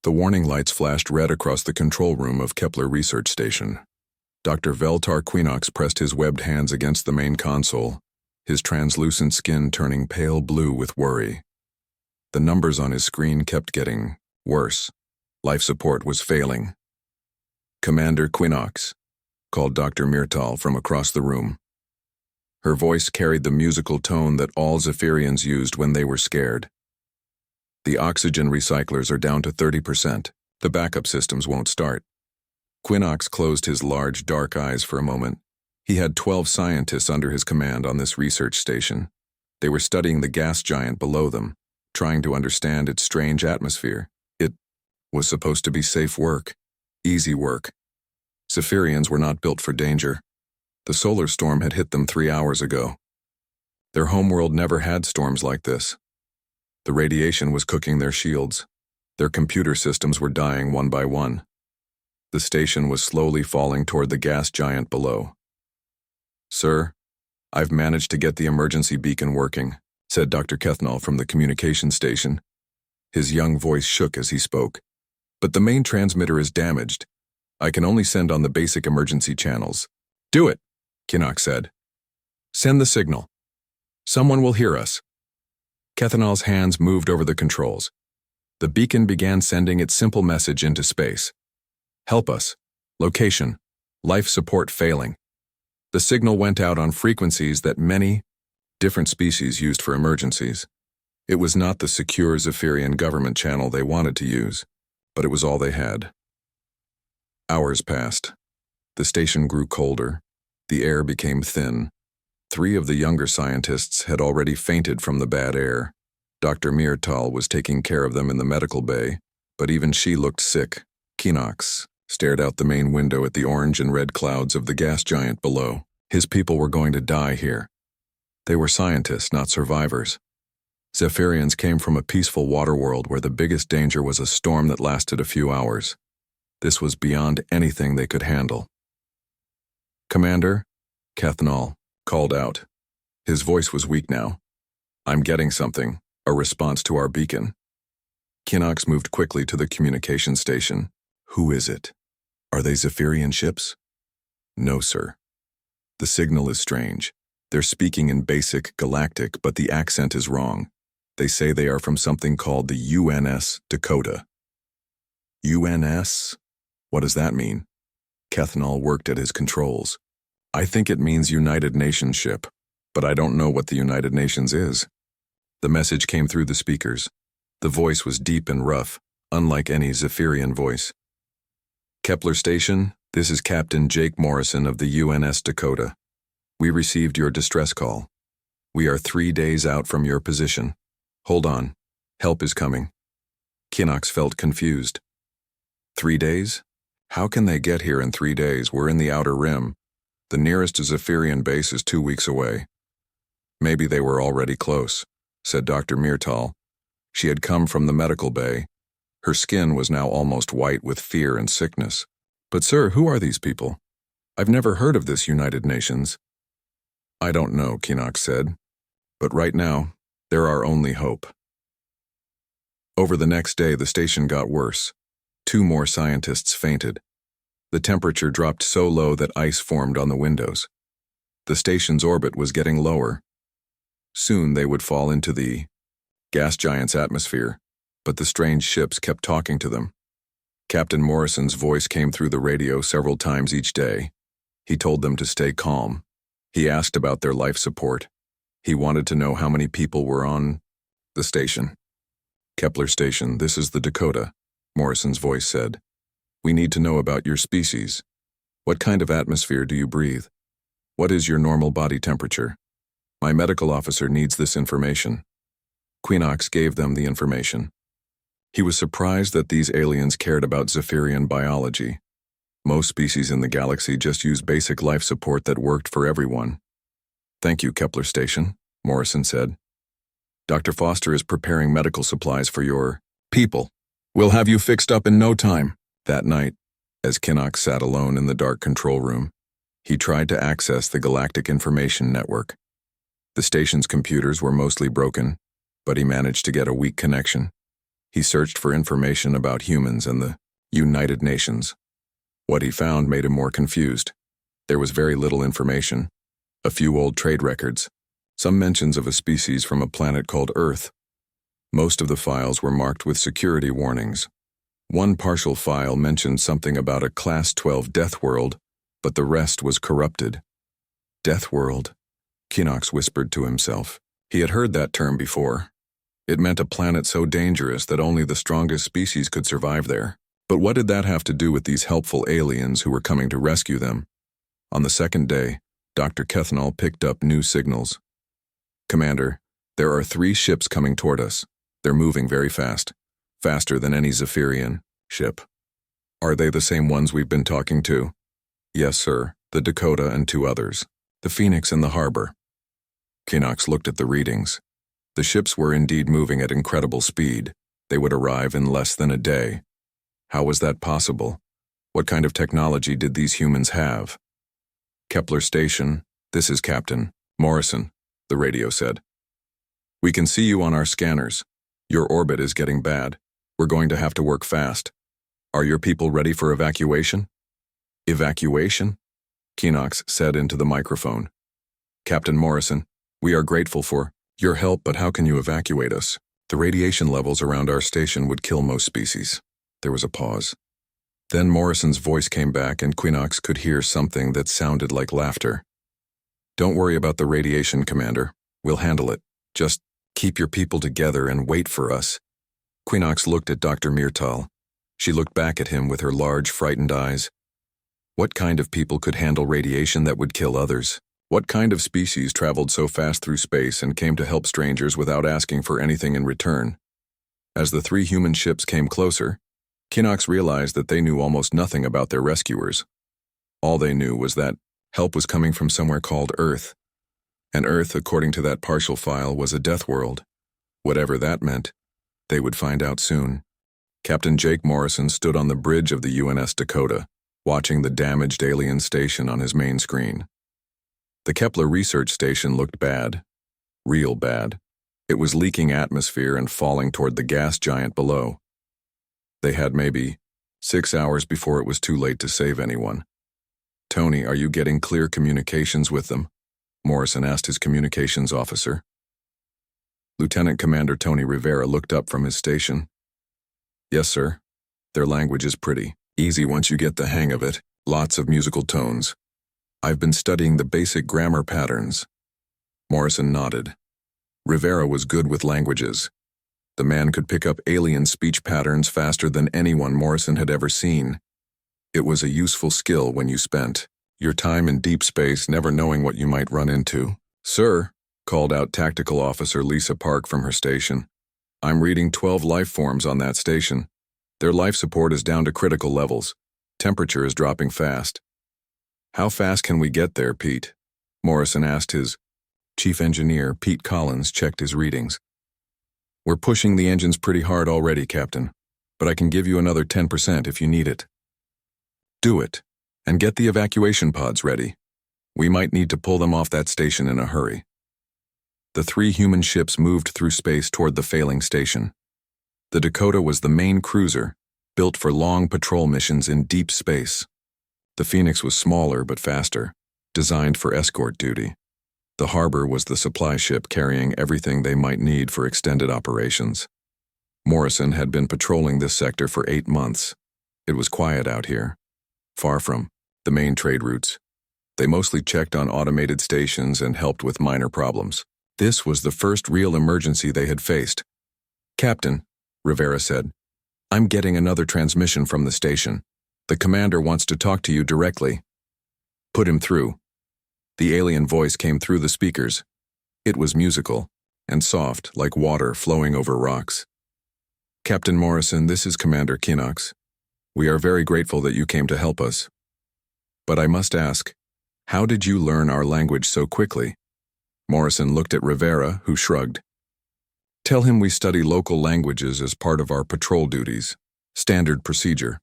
The warning lights flashed red across the control room of Kepler Research Station. Dr. Veltar Quinox pressed his webbed hands against the main console, his translucent skin turning pale blue with worry. The numbers on his screen kept getting worse. Life support was failing. "Commander Quinox," called Dr. Myrtal from across the room. Her voice carried the musical tone that all Zephyrians used when they were scared. "The oxygen recyclers are down to 30%. The backup systems won't start." Quinox closed his large, dark eyes for a moment. He had 12 scientists under his command on this research station. They were studying the gas giant below them, trying to understand its strange atmosphere. It was supposed to be safe work, easy work. Zephyrians were not built for danger. The solar storm had hit them 3 hours ago. Their homeworld never had storms like this. The radiation was cooking their shields. Their computer systems were dying one by one. The station was slowly falling toward the gas giant below. "Sir, I've managed to get the emergency beacon working," said Dr. Kethnal from the communication station. His young voice shook as he spoke. "But the main transmitter is damaged. I can only send on the basic emergency channels." "Do it," Quinox said. "Send the signal. Someone will hear us." Kethnal's hands moved over the controls. The beacon began sending its simple message into space. "Help us. Location. Life support failing." The signal went out on frequencies that many different species used for emergencies. It was not the secure Zephyrian government channel they wanted to use, but it was all they had. Hours passed. The station grew colder. The air became thin. 3 of the younger scientists had already fainted from the bad air. Dr. Myrtal was taking care of them in the medical bay, but even she looked sick. Quinox stared out the main window at the orange and red clouds of the gas giant below. His people were going to die here. They were scientists, not survivors. Zephyrians came from a peaceful water world where the biggest danger was a storm that lasted a few hours. This was beyond anything they could handle. "Commander," Kethnal called out. His voice was weak now. "I'm getting something, a response to our beacon." Quinox moved quickly to the communication station. "Who is it? Are they Zephyrian ships?" "No, sir. The signal is strange. They're speaking in basic Galactic, but the accent is wrong. They say they are from something called the UNS Dakota." "UNS? What does that mean?" Kethnal worked at his controls. "I think it means United Nations ship, but I don't know what the United Nations is." The message came through the speakers. The voice was deep and rough, unlike any Zephyrian voice. "Kepler Station, this is Captain Jake Morrison of the UNS Dakota. We received your distress call. We are 3 days out from your position. Hold on. Help is coming." Quinox felt confused. 3 days? How can they get here in 3 days? We're in the Outer Rim. The nearest Zephyrian base is 2 weeks away. "Maybe they were already close," said Dr. Myrtal. She had come from the medical bay. Her skin was now almost white with fear and sickness. "But sir, who are these people? I've never heard of this United Nations." "I don't know," Quinox said. "But right now, they're our only hope." Over the next day, the station got worse. 2 more scientists fainted. The temperature dropped so low that ice formed on the windows. The station's orbit was getting lower. Soon they would fall into the gas giant's atmosphere, but the strange ships kept talking to them. Captain Morrison's voice came through the radio several times each day. He told them to stay calm. He asked about their life support. He wanted to know how many people were on the station. "Kepler Station, this is the Dakota," Morrison's voice said. "We need to know about your species. What kind of atmosphere do you breathe? What is your normal body temperature? My medical officer needs this information." Quinox gave them the information. He was surprised that these aliens cared about Zephyrian biology. Most species in the galaxy just use basic life support that worked for everyone. "Thank you, Kepler Station," Morrison said. "Dr. Foster is preparing medical supplies for your people. We'll have you fixed up in no time." That night, as Quinox sat alone in the dark control room, he tried to access the Galactic Information Network. The station's computers were mostly broken, but he managed to get a weak connection. He searched for information about humans and the United Nations. What he found made him more confused. There was very little information. A few old trade records, some mentions of a species from a planet called Earth. Most of the files were marked with security warnings. One partial file mentioned something about a Class 12 Deathworld, but the rest was corrupted. Deathworld, Kinox whispered to himself. He had heard that term before. It meant a planet so dangerous that only the strongest species could survive there. But what did that have to do with these helpful aliens who were coming to rescue them? On the second day, Dr. Kethnal picked up new signals. Commander, there are 3 ships coming toward us. They're moving very fast. Faster than any Zephyrian ship. Are they the same ones we've been talking to? Yes, sir. The Dakota and 2 others. The Phoenix in the harbor. Kinox looked at the readings. The ships were indeed moving at incredible speed. They would arrive in less than a day. How was that possible? What kind of technology did these humans have? Kepler Station, this is Captain Morrison, the radio said. We can see you on our scanners. Your orbit is getting bad. We're going to have to work fast. Are your people ready for evacuation? Evacuation? Kinox said into the microphone. Captain Morrison, we are grateful for your help, but how can you evacuate us? The radiation levels around our station would kill most species. There was a pause. Then Morrison's voice came back and Kinox could hear something that sounded like laughter. Don't worry about the radiation, Commander. We'll handle it. Just keep your people together and wait for us. Kinox looked at Dr. Myrtal. She looked back at him with her large, frightened eyes. What kind of people could handle radiation that would kill others? What kind of species traveled so fast through space and came to help strangers without asking for anything in return? As the 3 human ships came closer, Kinox realized that they knew almost nothing about their rescuers. All they knew was that help was coming from somewhere called Earth. And Earth, according to that partial file, was a death world. Whatever that meant, they would find out soon. Captain Jake Morrison stood on the bridge of the UNS Dakota, watching the damaged alien station on his main screen. The Kepler research station looked bad. Real bad. It was leaking atmosphere and falling toward the gas giant below. They had maybe 6 hours before it was too late to save anyone. Tony, are you getting clear communications with them? Morrison asked his communications officer. Lieutenant Commander Tony Rivera looked up from his station. Yes, sir. Their language is pretty easy once you get the hang of it. Lots of musical tones. I've been studying the basic grammar patterns. Morrison nodded. Rivera was good with languages. The man could pick up alien speech patterns faster than anyone Morrison had ever seen. It was a useful skill when you spent your time in deep space never knowing what you might run into. Sir, called out Tactical Officer Lisa Park from her station. I'm reading 12 life forms on that station. Their life support is down to critical levels. Temperature is dropping fast. How fast can we get there, Pete? Morrison asked. His chief engineer, Pete Collins, checked his readings. We're pushing the engines pretty hard already, Captain, but I can give you another 10% if you need it. Do it, and get the evacuation pods ready. We might need to pull them off that station in a hurry. The 3 human ships moved through space toward the failing station. The Dakota was the main cruiser, built for long patrol missions in deep space. The Phoenix was smaller but faster, designed for escort duty. The harbor was the supply ship carrying everything they might need for extended operations. Morrison had been patrolling this sector for 8 months. It was quiet out here, far from the main trade routes. They mostly checked on automated stations and helped with minor problems. This was the first real emergency they had faced. Captain, Rivera said, I'm getting another transmission from the station. The commander wants to talk to you directly. Put him through. The alien voice came through the speakers. It was musical and soft, like water flowing over rocks. Captain Morrison, this is Commander Kinox. We are very grateful that you came to help us. But I must ask, how did you learn our language so quickly? Morrison looked at Rivera, who shrugged. Tell him we study local languages as part of our patrol duties. Standard procedure.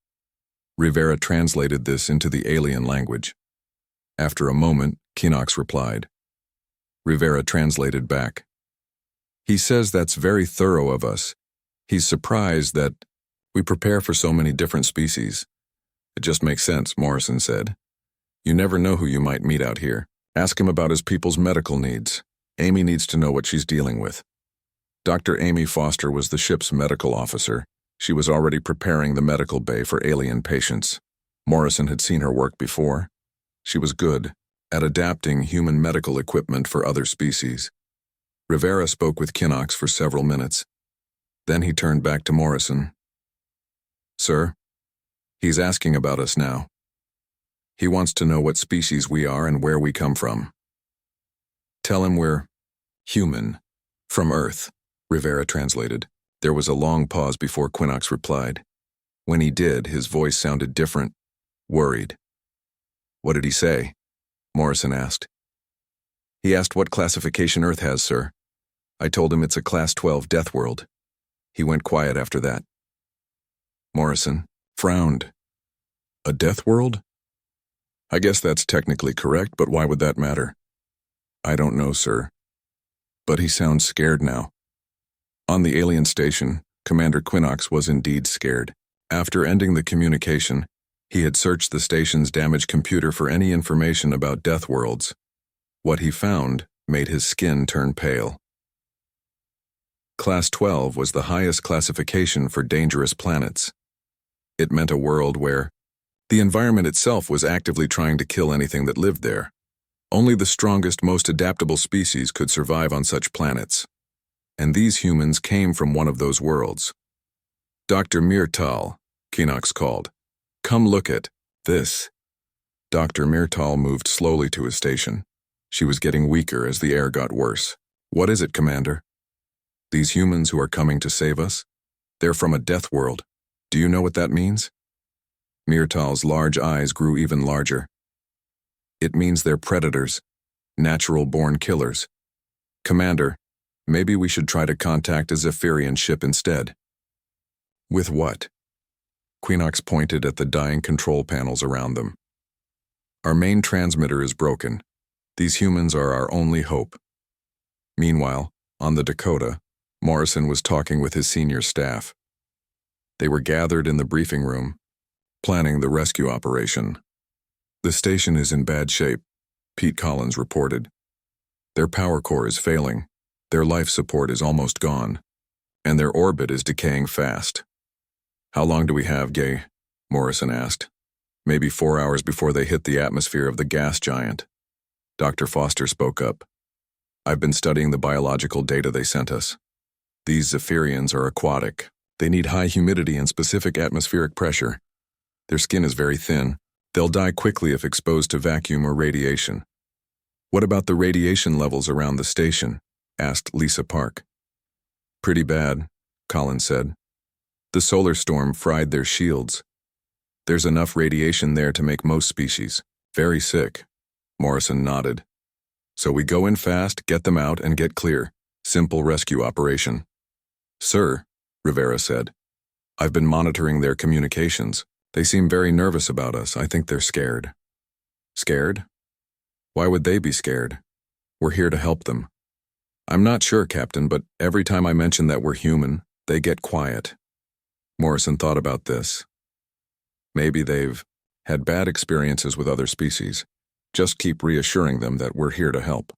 Rivera translated this into the alien language. After a moment, Kinox replied. Rivera translated back. He says that's very thorough of us. He's surprised that we prepare for so many different species. It just makes sense, Morrison said. You never know who you might meet out here. Ask him about his people's medical needs. Amy needs to know what she's dealing with. Dr. Amy Foster was the ship's medical officer. She was already preparing the medical bay for alien patients. Morrison had seen her work before. She was good at adapting human medical equipment for other species. Rivera spoke with Kinnox for several minutes. Then he turned back to Morrison. Sir, he's asking about us now. He wants to know what species we are and where we come from. Tell him we're human, from Earth, Rivera translated. There was a long pause before Quinnox replied. When he did, his voice sounded different, worried. What did he say? Morrison asked. He asked what classification Earth has, sir. I told him it's a Class 12 Deathworld. He went quiet after that. Morrison frowned. A Deathworld? I guess that's technically correct, but why would that matter? I don't know, sir. But he sounds scared now. On the alien station, Commander Quinnox was indeed scared. After ending the communication, he had searched the station's damaged computer for any information about Deathworlds. What he found made his skin turn pale. Class 12 was the highest classification for dangerous planets. It meant a world where the environment itself was actively trying to kill anything that lived there. Only the strongest, most adaptable species could survive on such planets. And these humans came from one of those worlds. Dr. Myrtal, Quinnox called. Come look at this. Dr. Myrtal moved slowly to his station. She was getting weaker as the air got worse. What is it, Commander? These humans who are coming to save us? They're from a death world. Do you know what that means? Myrtal's large eyes grew even larger. It means they're predators, natural-born killers. Commander, maybe we should try to contact a Zephyrian ship instead. With what? Quinnox pointed at the dying control panels around them. Our main transmitter is broken. These humans are our only hope. Meanwhile, on the Dakota, Morrison was talking with his senior staff. They were gathered in the briefing room, planning the rescue operation. The station is in bad shape, Pete Collins reported. Their power core is failing, their life support is almost gone, and their orbit is decaying fast. How long do we have, Gay? Morrison asked. Maybe 4 hours before they hit the atmosphere of the gas giant. Dr. Foster spoke up. I've been studying the biological data they sent us. These Zephyrians are aquatic. They need high humidity and specific atmospheric pressure. Their skin is very thin. They'll die quickly if exposed to vacuum or radiation. What about the radiation levels around the station? Asked Lisa Park. Pretty bad, Collins said. The solar storm fried their shields. There's enough radiation there to make most species very sick. Morrison nodded. So we go in fast, get them out, and get clear. Simple rescue operation. Sir, Rivera said, I've been monitoring their communications. They seem very nervous about us. I think they're scared. Scared? Why would they be scared? We're here to help them. I'm not sure, Captain, but every time I mention that we're human, they get quiet. Morrison thought about this. Maybe they've had bad experiences with other species. Just keep reassuring them that we're here to help.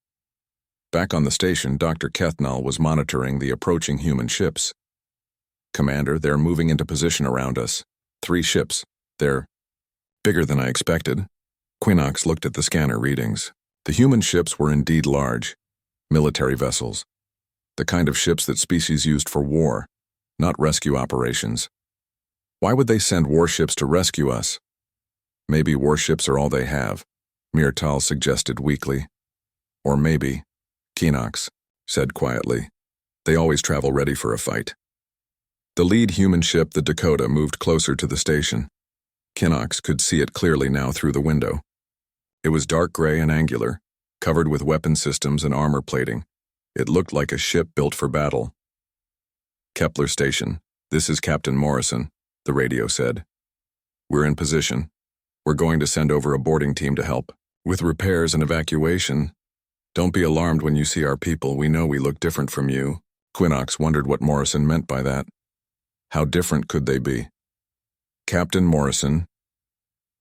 Back on the station, Dr. Kethnal was monitoring the approaching human ships. Commander, they're moving into position around us. 3 ships. They're bigger than I expected. Quinnox looked at the scanner readings. The human ships were indeed large. Military vessels. The kind of ships that species used for war, not rescue operations. Why would they send warships to rescue us? Maybe warships are all they have, Myrtal suggested weakly. Or maybe, Quinnox said quietly, they always travel ready for a fight. The lead human ship, the Dakota, moved closer to the station. Quinnox could see it clearly now through the window. It was dark gray and angular, covered with weapon systems and armor plating. It looked like a ship built for battle. Kepler Station, this is Captain Morrison, the radio said. We're in position. We're going to send over a boarding team to help. With repairs and evacuation. Don't be alarmed when you see our people. We know we look different from you. Quinnox wondered what Morrison meant by that. How different could they be? Captain Morrison,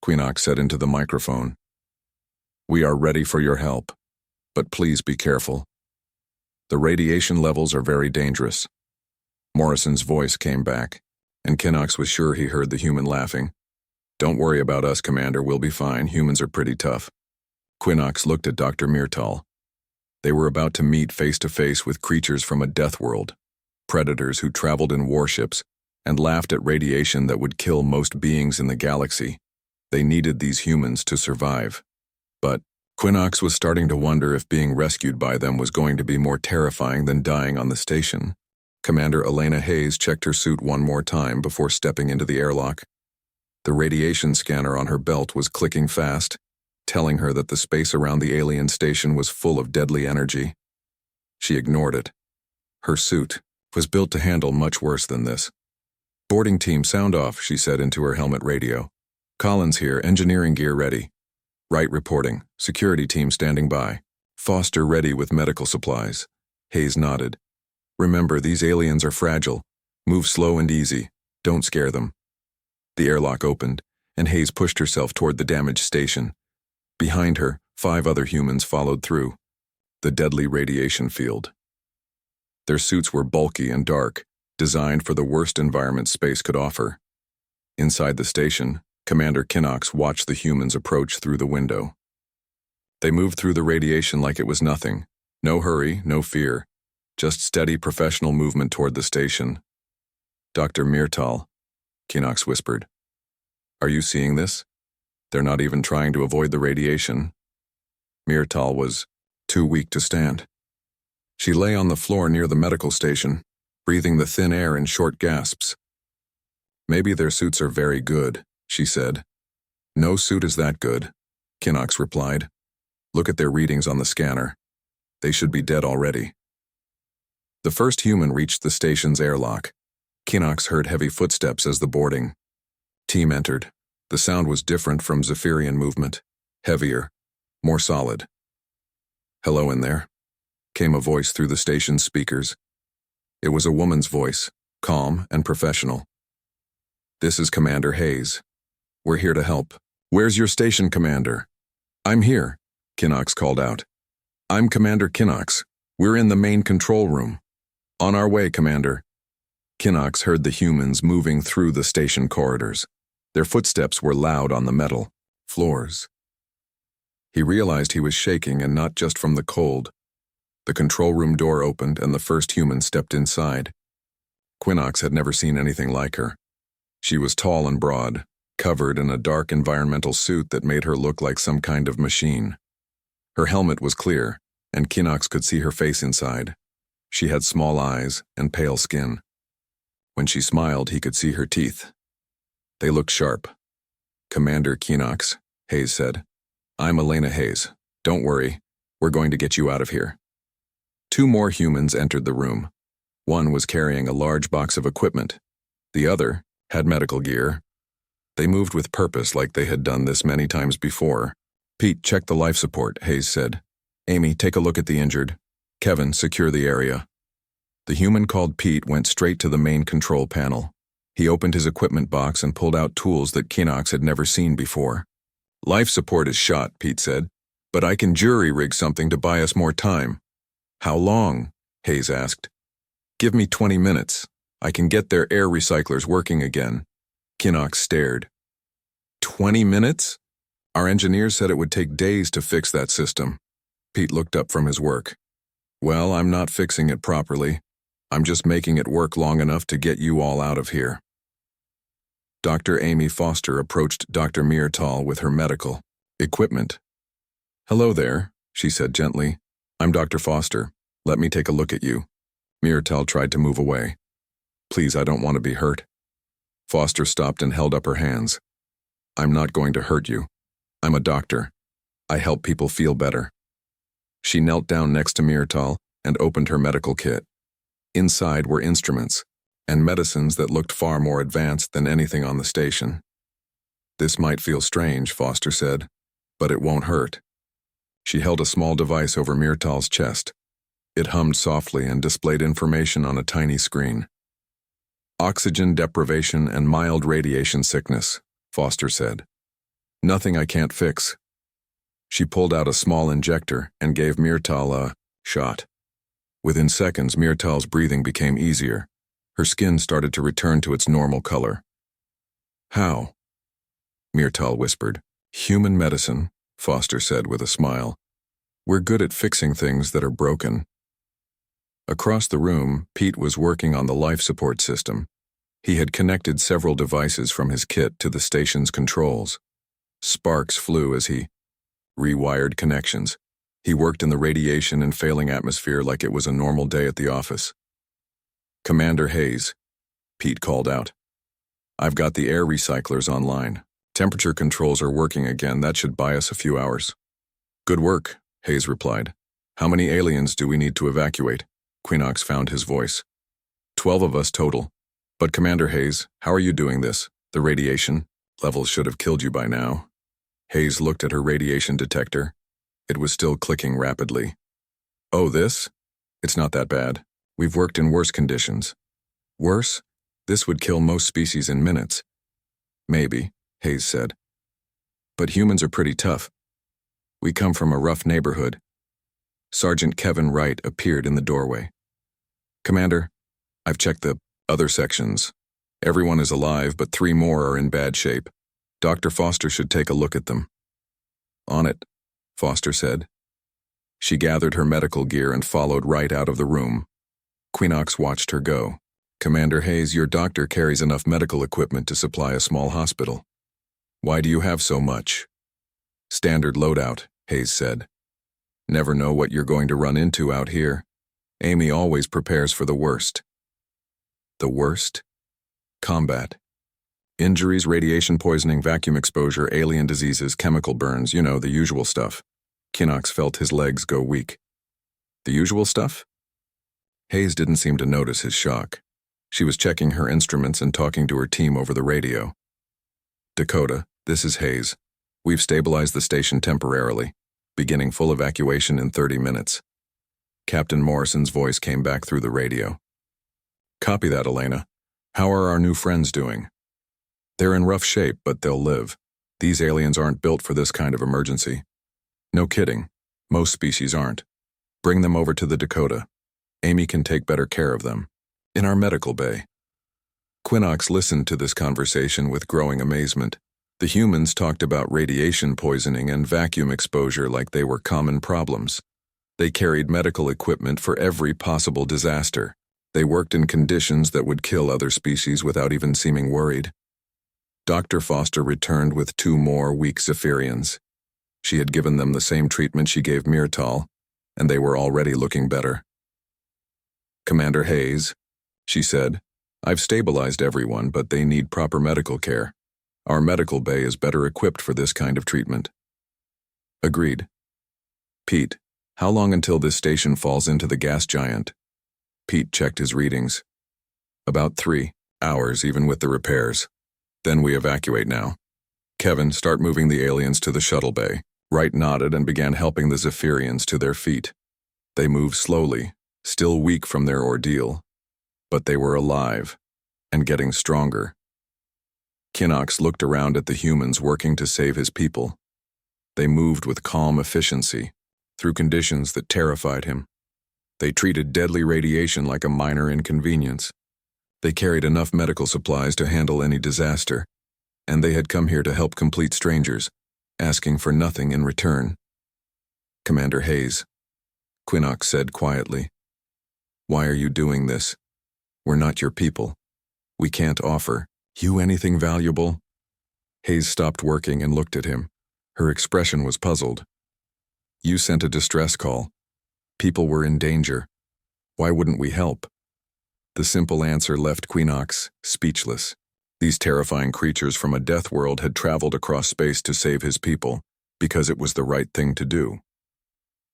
Queenox said into the microphone. We are ready for your help, but please be careful. The radiation levels are very dangerous. Morrison's voice came back, and Queenox was sure he heard the human laughing. Don't worry about us, Commander, we'll be fine, humans are pretty tough. Queenox looked at Dr. Myrtal. They were about to meet face-to-face with creatures from a death world, predators who traveled in warships and laughed at radiation that would kill most beings in the galaxy. They needed these humans to survive. But Queenox was starting to wonder if being rescued by them was going to be more terrifying than dying on the station. Commander Elena Hayes checked her suit one more time before stepping into the airlock. The radiation scanner on her belt was clicking fast, telling her that the space around the alien station was full of deadly energy. She ignored it. Her suit was built to handle much worse than this. Boarding team, sound off, she said into her helmet radio. Collins here, engineering gear ready. Wright reporting, security team standing by. Foster ready with medical supplies. Hayes nodded. Remember, these aliens are fragile. Move slow and easy. Don't scare them. The airlock opened, and Hayes pushed herself toward the damaged station. Behind her, 5 other humans followed through. The deadly radiation field. Their suits were bulky and dark, designed for the worst environment space could offer. Inside the station, Commander Queenox watched the humans approach through the window. They moved through the radiation like it was nothing. No hurry, no fear. Just steady professional movement toward the station. Dr. Myrtal, Queenox whispered. Are you seeing this? They're not even trying to avoid the radiation. Myrtal was too weak to stand. She lay on the floor near the medical station, breathing the thin air in short gasps. Maybe their suits are very good, she said. No suit is that good, Queenox replied. Look at their readings on the scanner. They should be dead already. The first human reached the station's airlock. Queenox heard heavy footsteps as the boarding team entered. The sound was different from Zephyrian movement, heavier, more solid. Hello in there, came a voice through the station's speakers. It was a woman's voice, calm and professional. This is Commander Hayes. We're here to help. Where's your station, Commander? I'm here, Queenox called out. I'm Commander Queenox. We're in the main control room. On our way, Commander. Queenox heard the humans moving through the station corridors. Their footsteps were loud on the metal floors. He realized he was shaking, and not just from the cold. The control room door opened and the first human stepped inside. Queenox had never seen anything like her. She was tall and broad, covered in a dark environmental suit that made her look like some kind of machine. Her helmet was clear, and Queenox could see her face inside. She had small eyes and pale skin. When she smiled, he could see her teeth. They looked sharp. Commander Queenox, Hayes said. I'm Elena Hayes. Don't worry, we're going to get you out of here. 2 more humans entered the room. One was carrying a large box of equipment. The other had medical gear. They moved with purpose, like they had done this many times before. Pete, check the life support, Hayes said. Amy, take a look at the injured. Kevin, secure the area. The human called Pete went straight to the main control panel. He opened his equipment box and pulled out tools that Queenox had never seen before. Life support is shot, Pete said, but I can jury-rig something to buy us more time. How long? Hayes asked. Give me 20 minutes. I can get their air recyclers working again. Queenox stared. 20 minutes? Our engineers said it would take days to fix that system. Pete looked up from his work. Well, I'm not fixing it properly. I'm just making it work long enough to get you all out of here. Dr. Amy Foster approached Dr. Myrtal with her medical equipment. Hello there, she said gently. I'm Dr. Foster. Let me take a look at you. Myrtal tried to move away. Please, I don't want to be hurt. Foster stopped and held up her hands. I'm not going to hurt you. I'm a doctor. I help people feel better. She knelt down next to Myrtal and opened her medical kit. Inside were instruments and medicines that looked far more advanced than anything on the station. This might feel strange, Foster said, but it won't hurt. She held a small device over Myrtal's chest. It hummed softly and displayed information on a tiny screen. Oxygen deprivation and mild radiation sickness, Foster said. Nothing I can't fix. She pulled out a small injector and gave Myrtal a shot. Within seconds, Myrtal's breathing became easier. Her skin started to return to its normal color. How? Myrtal whispered. Human medicine, Foster said with a smile. We're good at fixing things that are broken. Across the room, Pete was working on the life support system. He had connected several devices from his kit to the station's controls. Sparks flew as he rewired connections. He worked in the radiation and failing atmosphere like it was a normal day at the office. Commander Hayes, Pete called out. I've got the air recyclers online. Temperature controls are working again. That should buy us a few hours. Good work, Hayes replied. How many aliens do we need to evacuate? Quinox found his voice. 12 of us total. But Commander Hayes, how are you doing this? The radiation levels should have killed you by now. Hayes looked at her radiation detector. It was still clicking rapidly. Oh, this? It's not that bad. We've worked in worse conditions. Worse? This would kill most species in minutes. Maybe, Hayes said. But humans are pretty tough. We come from a rough neighborhood. Sergeant Kevin Wright appeared in the doorway. Commander, I've checked the other sections. Everyone is alive, but 3 more are in bad shape. Dr. Foster should take a look at them. On it, Foster said. She gathered her medical gear and followed Wright out of the room. Quinox watched her go. Commander Hayes, your doctor carries enough medical equipment to supply a small hospital. Why do you have so much? Standard loadout, Hayes said. Never know what you're going to run into out here. Amy always prepares for the worst. The worst? Combat. Injuries, radiation poisoning, vacuum exposure, alien diseases, chemical burns, you know, the usual stuff. Quinox felt his legs go weak. The usual stuff? Hayes didn't seem to notice his shock. She was checking her instruments and talking to her team over the radio. Dakota, this is Hayes. We've stabilized the station temporarily, beginning full evacuation in 30 minutes. Captain Morrison's voice came back through the radio. Copy that, Elena. How are our new friends doing? They're in rough shape, but they'll live. These aliens aren't built for this kind of emergency. No kidding. Most species aren't. Bring them over to the Dakota. Amy can take better care of them. In our medical bay. Quinox listened to this conversation with growing amazement. The humans talked about radiation poisoning and vacuum exposure like they were common problems. They carried medical equipment for every possible disaster. They worked in conditions that would kill other species without even seeming worried. Dr. Foster returned with 2 more weak Zephyrians. She had given them the same treatment she gave Myrtal, and they were already looking better. Commander Hayes, she said, I've stabilized everyone, but they need proper medical care. Our medical bay is better equipped for this kind of treatment. Agreed. Pete, how long until this station falls into the gas giant? Pete checked his readings. About 3 hours, even with the repairs. Then we evacuate now. Kevin, start moving the aliens to the shuttle bay. Wright nodded and began helping the Zephyrians to their feet. They moved slowly, still weak from their ordeal. But they were alive, and getting stronger. Quinox looked around at the humans working to save his people. They moved with calm efficiency, through conditions that terrified him. They treated deadly radiation like a minor inconvenience. They carried enough medical supplies to handle any disaster, and they had come here to help complete strangers, asking for nothing in return. Commander Hayes, Quinox said quietly. Why are you doing this? We're not your people. We can't offer you anything valuable. Hayes stopped working and looked at him. Her expression was puzzled. You sent a distress call. People were in danger. Why wouldn't we help? The simple answer left Quinox speechless. These terrifying creatures from a death world had traveled across space to save his people, because it was the right thing to do.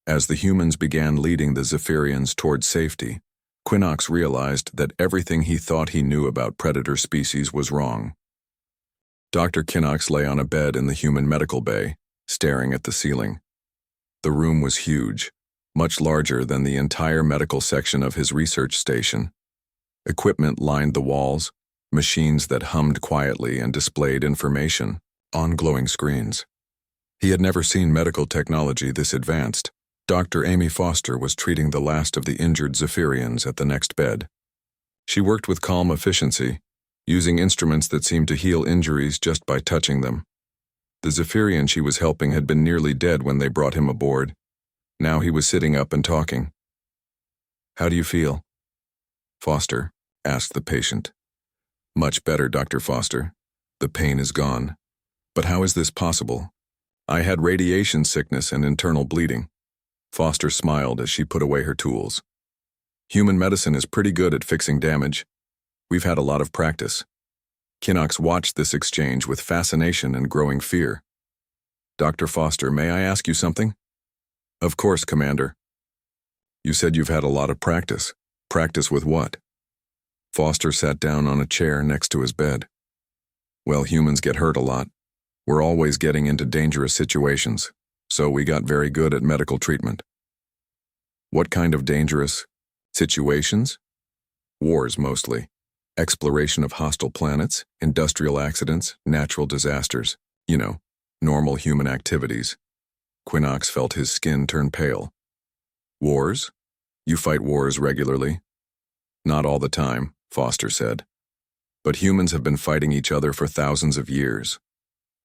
As the humans began leading the Zephyrians toward safety, Quinox realized that everything he thought he knew about predator species was wrong. Dr. Quinox lay on a bed in the human medical bay, staring at the ceiling. The room was huge, much larger than the entire medical section of his research station. Equipment lined the walls, machines that hummed quietly and displayed information on glowing screens. He had never seen medical technology this advanced. Dr. Amy Foster was treating the last of the injured Zephyrians at the next bed. She worked with calm efficiency, using instruments that seemed to heal injuries just by touching them. The Zephyrian she was helping had been nearly dead when they brought him aboard. Now he was sitting up and talking. "How do you feel?" Foster asked the patient. "Much better, Dr. Foster. The pain is gone. But how is this possible? I had radiation sickness and internal bleeding." Foster smiled as she put away her tools. "Human medicine is pretty good at fixing damage. We've had a lot of practice." Kinnox watched this exchange with fascination and growing fear. "Dr. Foster, may I ask you something?" "Of course, Commander." "You said you've had a lot of practice. Practice with what?" Foster sat down on a chair next to his bed. "Well, humans get hurt a lot. We're always getting into dangerous situations, so we got very good at medical treatment." "What kind of dangerous situations?" "Wars, mostly. Exploration of hostile planets, industrial accidents, natural disasters. You know, normal human activities." Quinnox felt his skin turn pale. "Wars? You fight wars regularly?" "Not all the time," Foster said. "But humans have been fighting each other for thousands of years.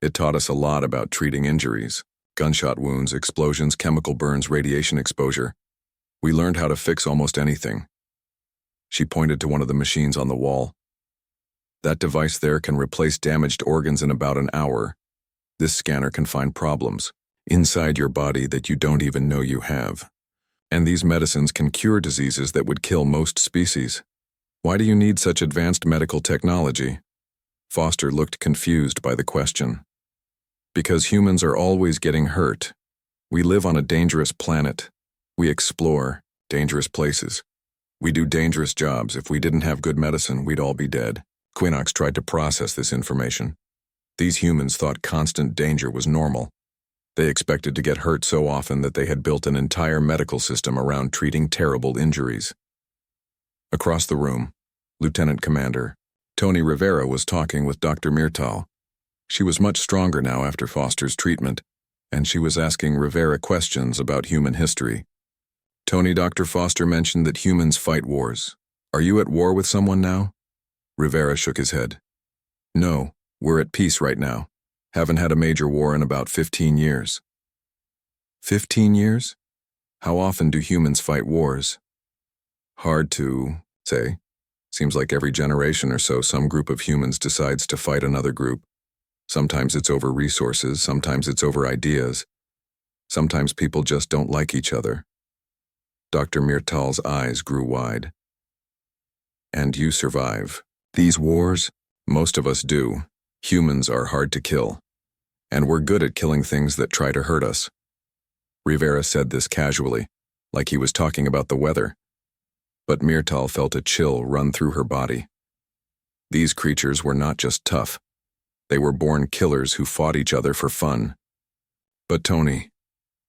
It taught us a lot about treating injuries, gunshot wounds, explosions, chemical burns, radiation exposure. We learned how to fix almost anything." She pointed to one of the machines on the wall. "That device there can replace damaged organs in about an hour. This scanner can find problems inside your body that you don't even know you have. And these medicines can cure diseases that would kill most species. Why do you need such advanced medical technology?" Foster looked confused by the question. "Because humans are always getting hurt. We live on a dangerous planet. We explore dangerous places. We do dangerous jobs. If we didn't have good medicine, we'd all be dead." Quinnox tried to process this information. These humans thought constant danger was normal. They expected to get hurt so often that they had built an entire medical system around treating terrible injuries. Across the room, Lieutenant Commander Tony Rivera was talking with Dr. Myrtal. She was much stronger now after Foster's treatment, and she was asking Rivera questions about human history. "Tony, Dr. Foster mentioned that humans fight wars. Are you at war with someone now?" Rivera shook his head. "No, we're at peace right now. Haven't had a major war in about 15 years. 15 years? How often do humans fight wars?" "Hard to say. Seems like every generation or so some group of humans decides to fight another group. Sometimes it's over resources, sometimes it's over ideas. Sometimes people just don't like each other." Dr. Myrtal's eyes grew wide. "And you survive these wars?" "Most of us do. Humans are hard to kill. And we're good at killing things that try to hurt us." Rivera said this casually, like he was talking about the weather. But Myrtal felt a chill run through her body. These creatures were not just tough. They were born killers who fought each other for fun. "But Tony,"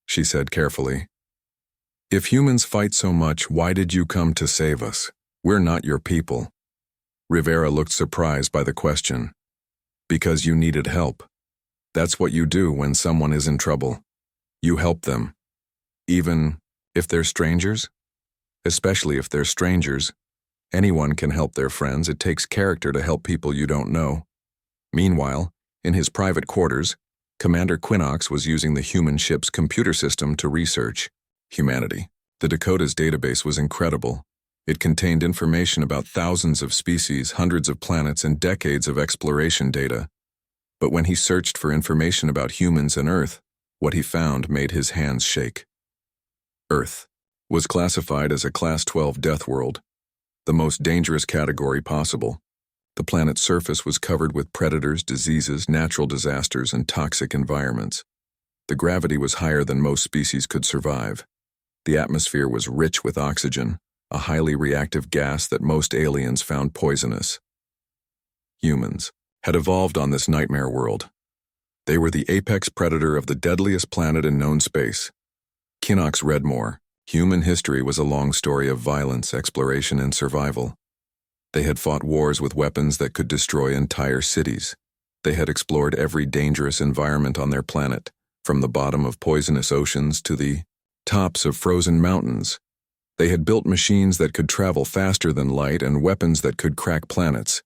she said carefully, "if humans fight so much, why did you come to save us? We're not your people." Rivera looked surprised by the question. "Because you needed help. That's what you do when someone is in trouble. You help them. Even if they're strangers? Especially if they're strangers. Anyone can help their friends. It takes character to help people you don't know." Meanwhile, in his private quarters, Commander Quinnox was using the human ship's computer system to research humanity. The Dakota's database was incredible. It contained information about thousands of species, hundreds of planets, and decades of exploration data. But when he searched for information about humans and Earth, what he found made his hands shake. Earth was classified as a Class 12 death world, the most dangerous category possible. The planet's surface was covered with predators, diseases, natural disasters, and toxic environments. The gravity was higher than most species could survive. The atmosphere was rich with oxygen, a highly reactive gas that most aliens found poisonous. Humans had evolved on this nightmare world. They were the apex predator of the deadliest planet in known space. Kinnox read more. Human history was a long story of violence, exploration, and survival. They had fought wars with weapons that could destroy entire cities. They had explored every dangerous environment on their planet, from the bottom of poisonous oceans to the tops of frozen mountains. They had built machines that could travel faster than light and weapons that could crack planets.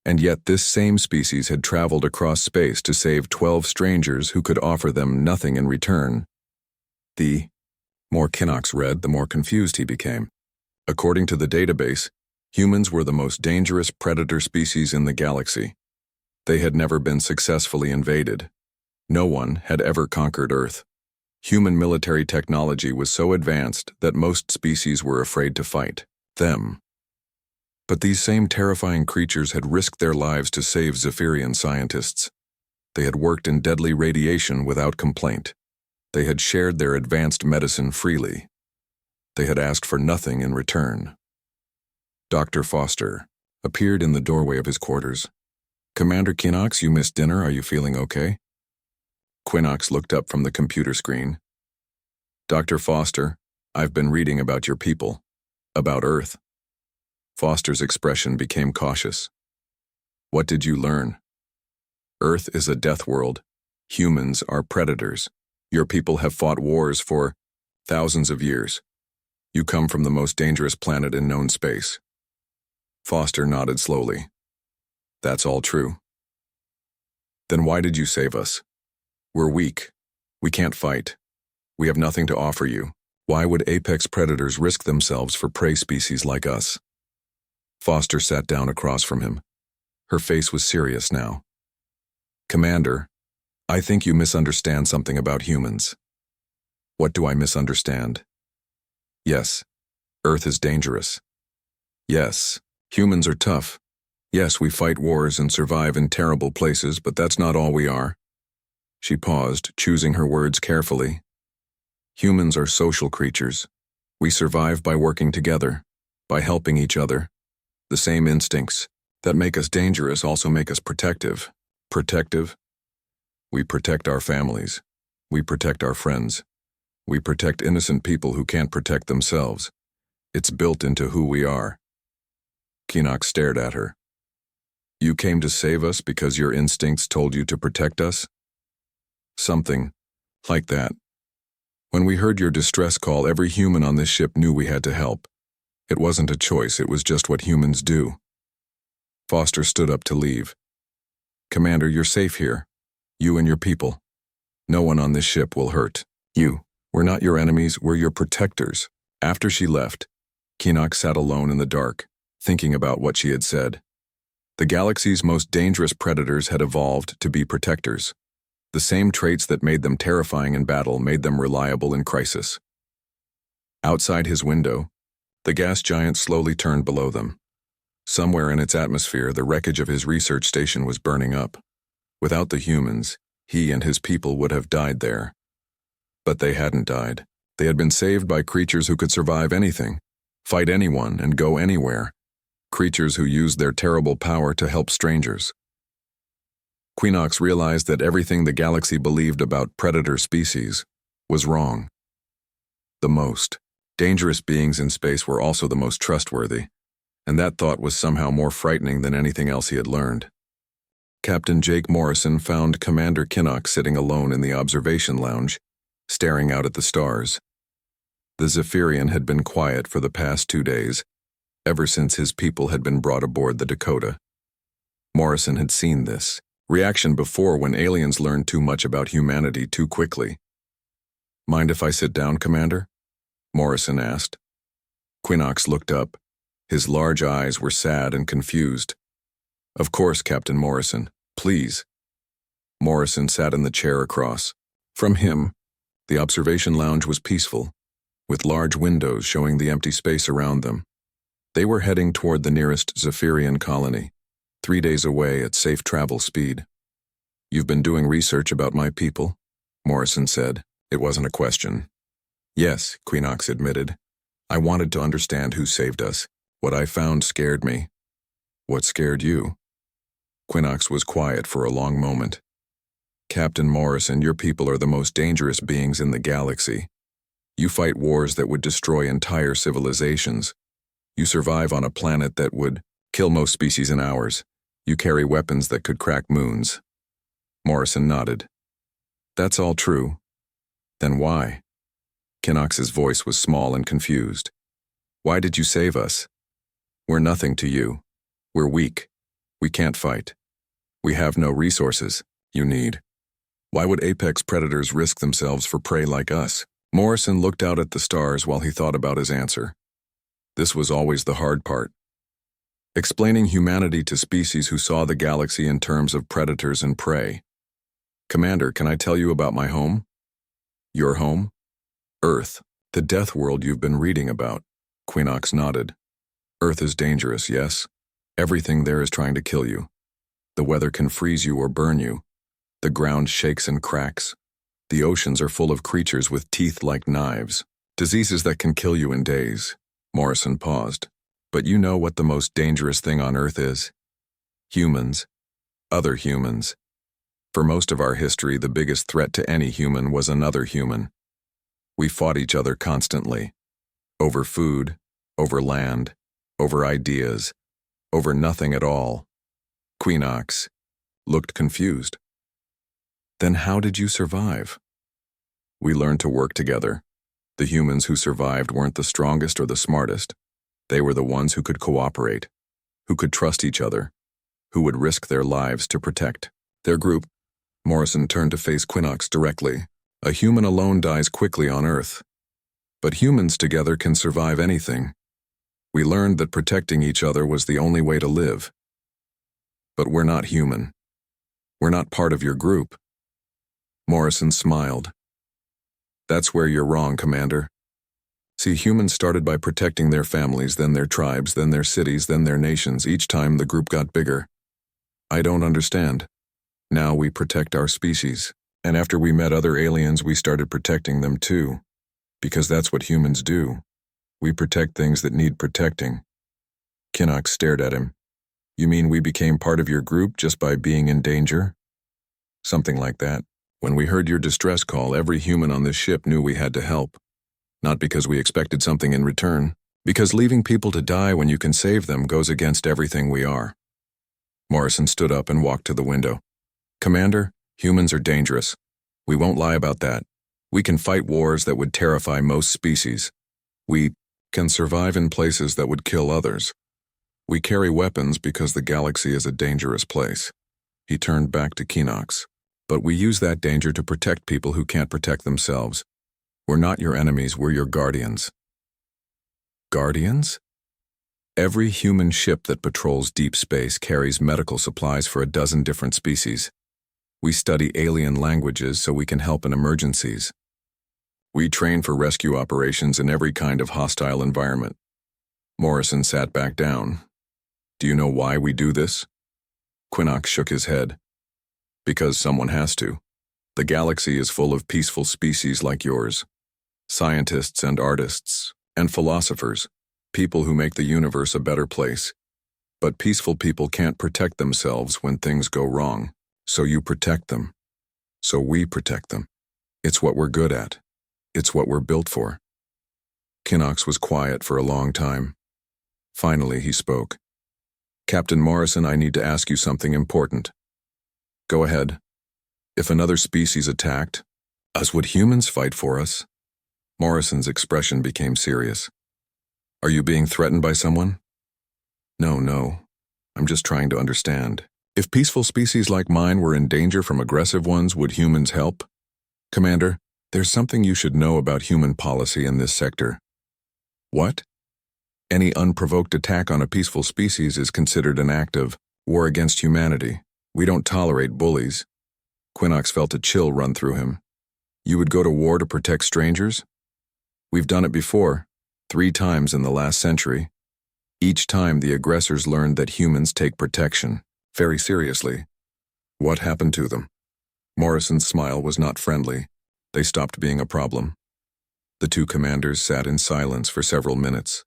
And yet this same species had traveled across space to save 12 strangers who could offer them nothing in return. The more Kinnox read, the more confused he became. According to the database, humans were the most dangerous predator species in the galaxy. They had never been successfully invaded. No one had ever conquered Earth. Human military technology was so advanced that most species were afraid to fight them. But these same terrifying creatures had risked their lives to save Zephyrian scientists. They had worked in deadly radiation without complaint. They had shared their advanced medicine freely. They had asked for nothing in return. Dr. Foster appeared in the doorway of his quarters. "Commander Kinnox, you missed dinner. Are you feeling okay?" Quinnox looked up from the computer screen. "Dr. Foster, I've been reading about your people, about Earth." Foster's expression became cautious. "What did you learn?" "Earth is a death world. Humans are predators. Your people have fought wars for thousands of years. You come from the most dangerous planet in known space." Foster nodded slowly. "That's all true." "Then why did you save us? We're weak. We can't fight. We have nothing to offer you. Why would apex predators risk themselves for prey species like us?" Foster sat down across from him. Her face was serious now. "Commander, I think you misunderstand something about humans." "What do I misunderstand?" "Yes, Earth is dangerous. Yes, humans are tough. Yes, we fight wars and survive in terrible places, but that's not all we are." She paused, choosing her words carefully. "Humans are social creatures. We survive by working together, by helping each other. The same instincts that make us dangerous also make us protective." "Protective?" "We protect our families. We protect our friends. We protect innocent people who can't protect themselves. It's built into who we are." Kinnox stared at her. "You came to save us because your instincts told you to protect us?" "Something like that. When we heard your distress call, every human on this ship knew we had to help. It wasn't a choice, it was just what humans do." Foster stood up to leave. "Commander, you're safe here. You and your people. No one on this ship will hurt you. We're not your enemies, we're your protectors." After she left, Kinnox sat alone in the dark, thinking about what she had said. The galaxy's most dangerous predators had evolved to be protectors. The same traits that made them terrifying in battle made them reliable in crisis. Outside his window, the gas giant slowly turned below them. Somewhere in its atmosphere, the wreckage of his research station was burning up. Without the humans, he and his people would have died there. But they hadn't died. They had been saved by creatures who could survive anything, fight anyone, and go anywhere. Creatures who used their terrible power to help strangers. Quinnox realized that everything the galaxy believed about predator species was wrong. The most dangerous beings in space were also the most trustworthy, and that thought was somehow more frightening than anything else he had learned. Captain Jake Morrison found Commander Kinnox sitting alone in the observation lounge, staring out at the stars. The Zephyrian had been quiet for the past 2 days, ever since his people had been brought aboard the Dakota. Morrison had seen this reaction before when aliens learned too much about humanity too quickly. "Mind if I sit down, Commander?" Morrison asked. Quinnox looked up. His large eyes were sad and confused. "Of course, Captain Morrison. Please." Morrison sat in the chair across from him. The observation lounge was peaceful, with large windows showing the empty space around them. They were heading toward the nearest Zephyrian colony, 3 days away at safe travel speed. "You've been doing research about my people?" Morrison said. It wasn't a question. "Yes," Quinnox admitted. "I wanted to understand who saved us. What I found scared me." "What scared you?" Quinnox was quiet for a long moment. "Captain Morrison, your people are the most dangerous beings in the galaxy. You fight wars that would destroy entire civilizations. You survive on a planet that would Kill most species in hours. You carry weapons that could crack moons. Morrison nodded. That's all true. Then why? Kinnox's voice was small and confused. Why did you save us? We're nothing to you. We're weak. We can't fight. We have no resources. You need. Why would apex predators risk themselves for prey like us? Morrison looked out at the stars while he thought about his answer. This was always the hard part. Explaining humanity to species who saw the galaxy in terms of predators and prey. Commander, can I tell you about my home? Your home? Earth, the death world you've been reading about. Quinox nodded. Earth is dangerous, yes? Everything there is trying to kill you. The weather can freeze you or burn you. The ground shakes and cracks. The oceans are full of creatures with teeth like knives. Diseases that can kill you in days. Morrison paused. But you know what the most dangerous thing on Earth is? Humans. Other humans. For most of our history, the biggest threat to any human was another human. We fought each other constantly. Over food, over land, over ideas, over nothing at all. Quinox looked confused. Then how did you survive? We learned to work together. The humans who survived weren't the strongest or the smartest. They were the ones who could cooperate, who could trust each other, who would risk their lives to protect their group. Morrison turned to face Quinox directly. A human alone dies quickly on Earth. But humans together can survive anything. We learned that protecting each other was the only way to live. But we're not human. We're not part of your group. Morrison smiled. That's where you're wrong, Commander. See, humans started by protecting their families, then their tribes, then their cities, then their nations. Each time the group got bigger. I don't understand. Now we protect our species. And after we met other aliens, we started protecting them too. Because that's what humans do. We protect things that need protecting. Kinnox stared at him. You mean we became part of your group just by being in danger? Something like that. When we heard your distress call, every human on this ship knew we had to help. Not because we expected something in return. Because leaving people to die when you can save them goes against everything we are. Morrison stood up and walked to the window. Commander, humans are dangerous. We won't lie about that. We can fight wars that would terrify most species. We can survive in places that would kill others. We carry weapons because the galaxy is a dangerous place. He turned back to Kinnox. But we use that danger to protect people who can't protect themselves. We're not your enemies, we're your guardians. Guardians? Every human ship that patrols deep space carries medical supplies for a dozen different species. We study alien languages so we can help in emergencies. We train for rescue operations in every kind of hostile environment. Morrison sat back down. Do you know why we do this? Quinox shook his head. Because someone has to. The galaxy is full of peaceful species like yours. Scientists and artists, and philosophers, people who make the universe a better place. But peaceful people can't protect themselves when things go wrong. So you protect them. So we protect them. It's what we're good at. It's what we're built for. Kinnox was quiet for a long time. Finally, he spoke. Captain Morrison, I need to ask you something important. Go ahead. If another species attacked, would humans fight for us? Morrison's expression became serious. Are you being threatened by someone? No. I'm just trying to understand. If peaceful species like mine were in danger from aggressive ones, would humans help? Commander, there's something you should know about human policy in this sector. What? Any unprovoked attack on a peaceful species is considered an act of war against humanity. We don't tolerate bullies. Quinox felt a chill run through him. You would go to war to protect strangers? We've done it before, 3 times in the last century. Each time the aggressors learned that humans take protection very seriously. What happened to them? Morrison's smile was not friendly. They stopped being a problem. The 2 commanders sat in silence for several minutes.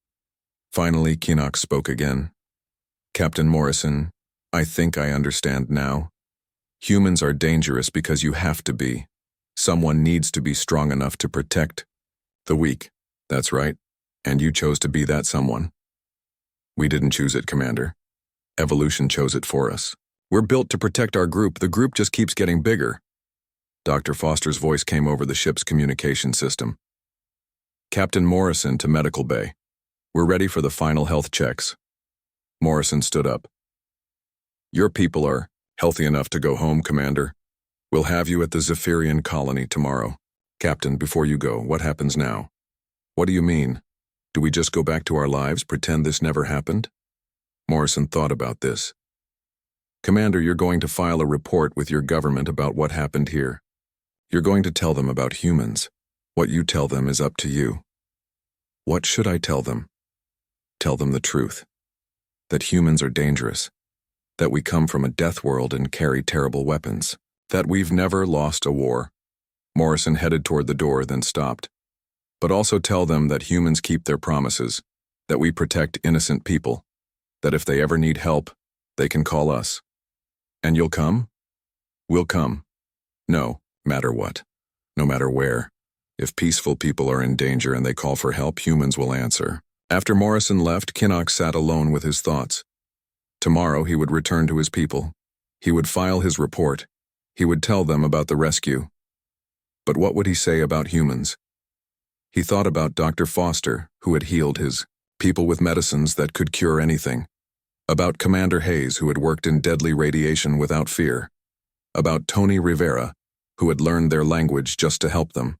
Finally, Kinnox spoke again. Captain Morrison, I think I understand now. Humans are dangerous because you have to be. Someone needs to be strong enough to protect the weak. That's right. And you chose to be that someone. We didn't choose it, Commander. Evolution chose it for us. We're built to protect our group. The group just keeps getting bigger. Dr. Foster's voice came over the ship's communication system. Captain Morrison to Medical Bay. We're ready for the final health checks. Morrison stood up. Your people are healthy enough to go home, Commander. We'll have you at the Zephyrian colony tomorrow. Captain, before you go, what happens now? What do you mean? Do we just go back to our lives, pretend this never happened? Morrison thought about this. Commander, you're going to file a report with your government about what happened here. You're going to tell them about humans. What you tell them is up to you. What should I tell them? Tell them the truth. That humans are dangerous. That we come from a death world and carry terrible weapons. That we've never lost a war. Morrison headed toward the door, then stopped. But also tell them that humans keep their promises. That we protect innocent people. That if they ever need help, they can call us. And you'll come? We'll come. No matter what. No matter where. If peaceful people are in danger and they call for help, humans will answer. After Morrison left, Kinnock sat alone with his thoughts. Tomorrow he would return to his people. He would file his report. He would tell them about the rescue. But what would he say about humans? He thought about Dr. Foster, who had healed his people with medicines that could cure anything. About Commander Hayes, who had worked in deadly radiation without fear. About Tony Rivera, who had learned their language just to help them.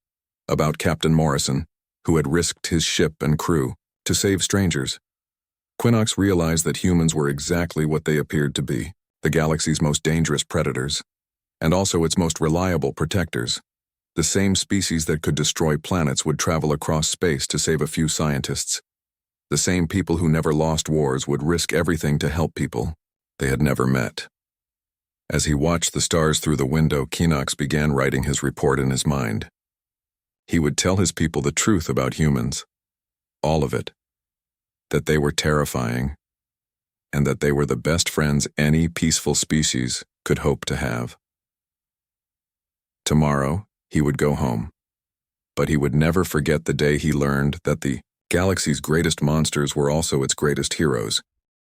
About Captain Morrison, who had risked his ship and crew to save strangers. Quinnox realized that humans were exactly what they appeared to be, the galaxy's most dangerous predators, and also its most reliable protectors. The same species that could destroy planets would travel across space to save a few scientists. The same people who never lost wars would risk everything to help people they had never met. As he watched the stars through the window, Quinnox began writing his report in his mind. He would tell his people the truth about humans. All of it. That they were terrifying, and that they were the best friends any peaceful species could hope to have. Tomorrow, he would go home. But he would never forget the day he learned that the galaxy's greatest monsters were also its greatest heroes.